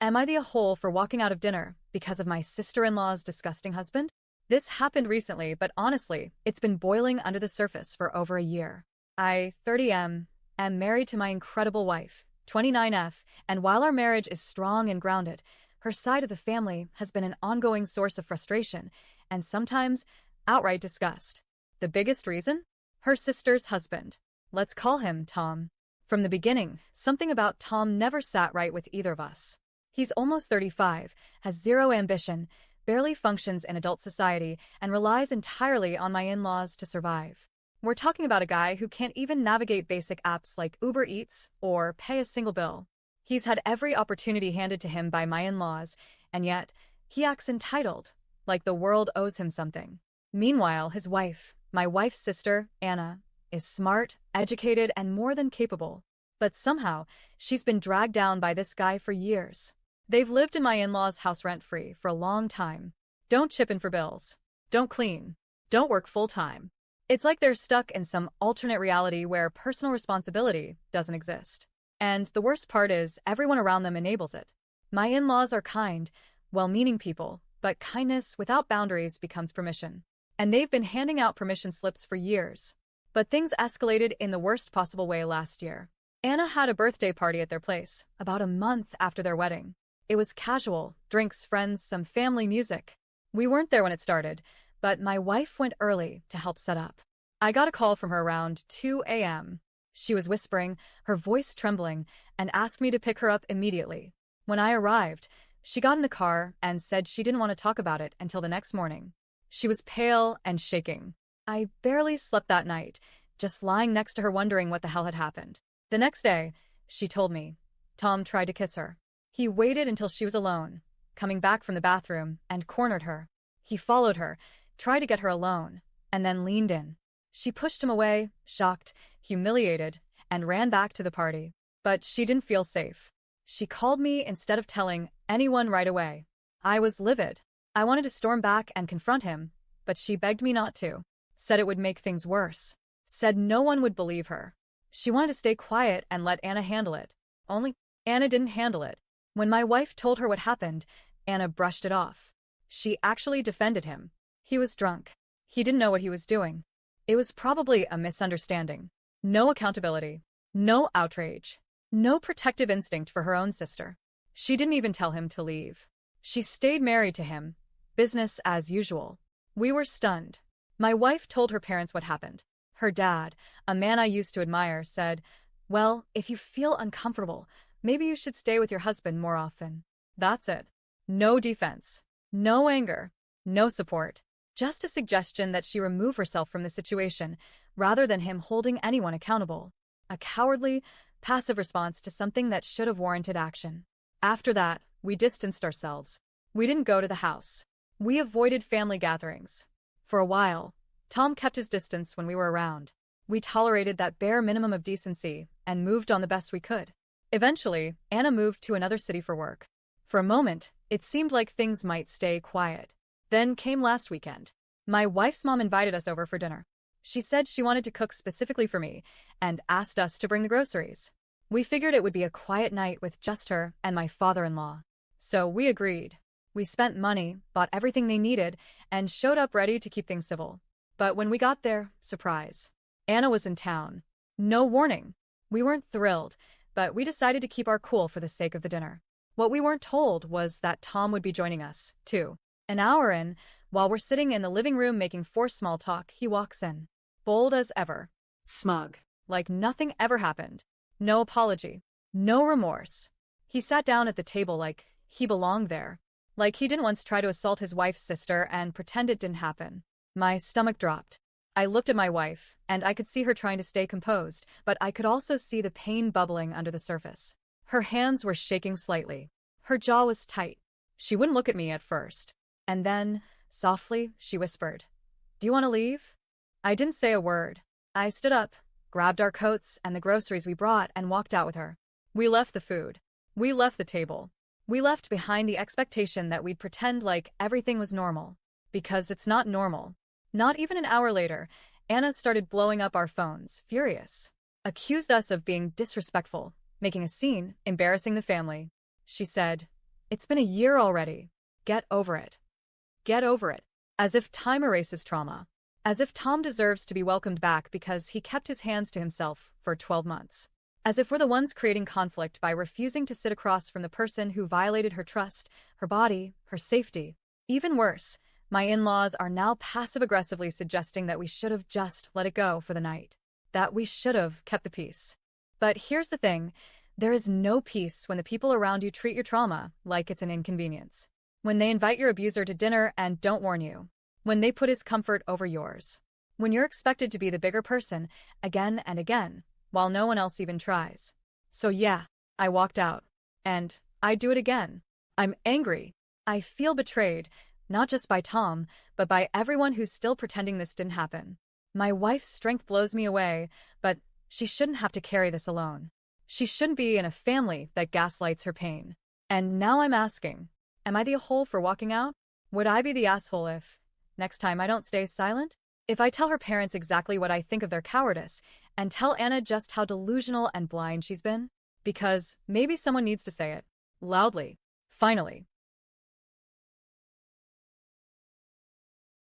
Am I the a-hole for walking out of dinner because of my sister-in-law's disgusting husband? This happened recently, but honestly, it's been boiling under the surface for over a year. I, 30M, am married to my incredible wife, 29F, and while our marriage is strong and grounded, her side of the family has been an ongoing source of frustration and sometimes outright disgust. The biggest reason? Her sister's husband. Let's call him Tom. From the beginning, something about Tom never sat right with either of us. He's almost 35, has zero ambition, barely functions in adult society, and relies entirely on my in-laws to survive. We're talking about a guy who can't even navigate basic apps like Uber Eats or pay a single bill. He's had every opportunity handed to him by my in-laws, and yet he acts entitled, like the world owes him something. Meanwhile, his wife, my wife's sister, Anna, is smart, educated, and more than capable. But somehow, she's been dragged down by this guy for years. They've lived in my in-laws' house rent-free for a long time. Don't chip in for bills. Don't clean. Don't work full-time. It's like they're stuck in some alternate reality where personal responsibility doesn't exist. And the worst part is, everyone around them enables it. My in-laws are kind, well-meaning people, but kindness without boundaries becomes permission. And they've been handing out permission slips for years. But things escalated in the worst possible way last year. Anna had a birthday party at their place, about a month after their wedding. It was casual, drinks, friends, some family music. We weren't there when it started, but my wife went early to help set up. I got a call from her around 2 a.m. She was whispering, her voice trembling, and asked me to pick her up immediately. When I arrived, she got in the car and said she didn't want to talk about it until the next morning. She was pale and shaking. I barely slept that night, just lying next to her wondering what the hell had happened. The next day, she told me, Tom tried to kiss her. He waited until she was alone, coming back from the bathroom, and cornered her. He followed her, tried to get her alone, and then leaned in. She pushed him away, shocked, humiliated, and ran back to the party. But she didn't feel safe. She called me instead of telling anyone right away. I was livid. I wanted to storm back and confront him, but she begged me not to. Said it would make things worse. Said no one would believe her. She wanted to stay quiet and let Anna handle it. Only Anna didn't handle it. When my wife told her what happened, Anna brushed it off. She actually defended him. He was drunk. He didn't know what he was doing. It was probably a misunderstanding. No accountability. No outrage. No protective instinct for her own sister. She didn't even tell him to leave. She stayed married to him. Business as usual. We were stunned. My wife told her parents what happened. Her dad, a man I used to admire, said, "Well, if you feel uncomfortable, maybe you should stay with your husband more often." That's it. No defense. No anger. No support. Just a suggestion that she remove herself from the situation, rather than him holding anyone accountable. A cowardly, passive response to something that should have warranted action. After that, we distanced ourselves. We didn't go to the house. We avoided family gatherings. For a while, Tom kept his distance when we were around. We tolerated that bare minimum of decency and moved on the best we could. Eventually, Anna moved to another city for work. For a moment, it seemed like things might stay quiet. Then came last weekend. My wife's mom invited us over for dinner. She said she wanted to cook specifically for me and asked us to bring the groceries. We figured it would be a quiet night with just her and my father-in-law. So we agreed. We spent money, bought everything they needed, and showed up ready to keep things civil. But when we got there, surprise. Anna was in town. No warning. We weren't thrilled, but we decided to keep our cool for the sake of the dinner. What we weren't told was that Tom would be joining us, too. An hour in, while we're sitting in the living room making forced small talk, he walks in. Bold as ever. Smug. Like nothing ever happened. No apology. No remorse. He sat down at the table like he belonged there. Like he didn't once try to assault his wife's sister and pretend it didn't happen. My stomach dropped. I looked at my wife, and I could see her trying to stay composed, but I could also see the pain bubbling under the surface. Her hands were shaking slightly. Her jaw was tight. She wouldn't look at me at first. And then, softly, she whispered, "Do you want to leave?" I didn't say a word. I stood up, grabbed our coats and the groceries we brought, and walked out with her. We left the food. We left the table. We left behind the expectation that we'd pretend like everything was normal. Because it's not normal. Not even an hour later, Anna started blowing up our phones, furious. Accused us of being disrespectful, making a scene, embarrassing the family. She said, It's been a year already. Get over it. Get over it. As if time erases trauma. As if Tom deserves to be welcomed back because he kept his hands to himself for 12 months. As if we're the ones creating conflict by refusing to sit across from the person who violated her trust, her body, her safety. Even worse, my in-laws are now passive-aggressively suggesting that we should have just let it go for the night. That we should have kept the peace. But here's the thing, there is no peace when the people around you treat your trauma like it's an inconvenience. When they invite your abuser to dinner and don't warn you. When they put his comfort over yours. When you're expected to be the bigger person again and again, while no one else even tries. So yeah, I walked out. And I'd do it again. I'm angry. I feel betrayed, not just by Tom, but by everyone who's still pretending this didn't happen. My wife's strength blows me away, but she shouldn't have to carry this alone. She shouldn't be in a family that gaslights her pain. And now I'm asking, am I the a-hole for walking out? Would I be the asshole if, next time, I don't stay silent? If I tell her parents exactly what I think of their cowardice, and tell Anna just how delusional and blind she's been? Because maybe someone needs to say it. Loudly. Finally.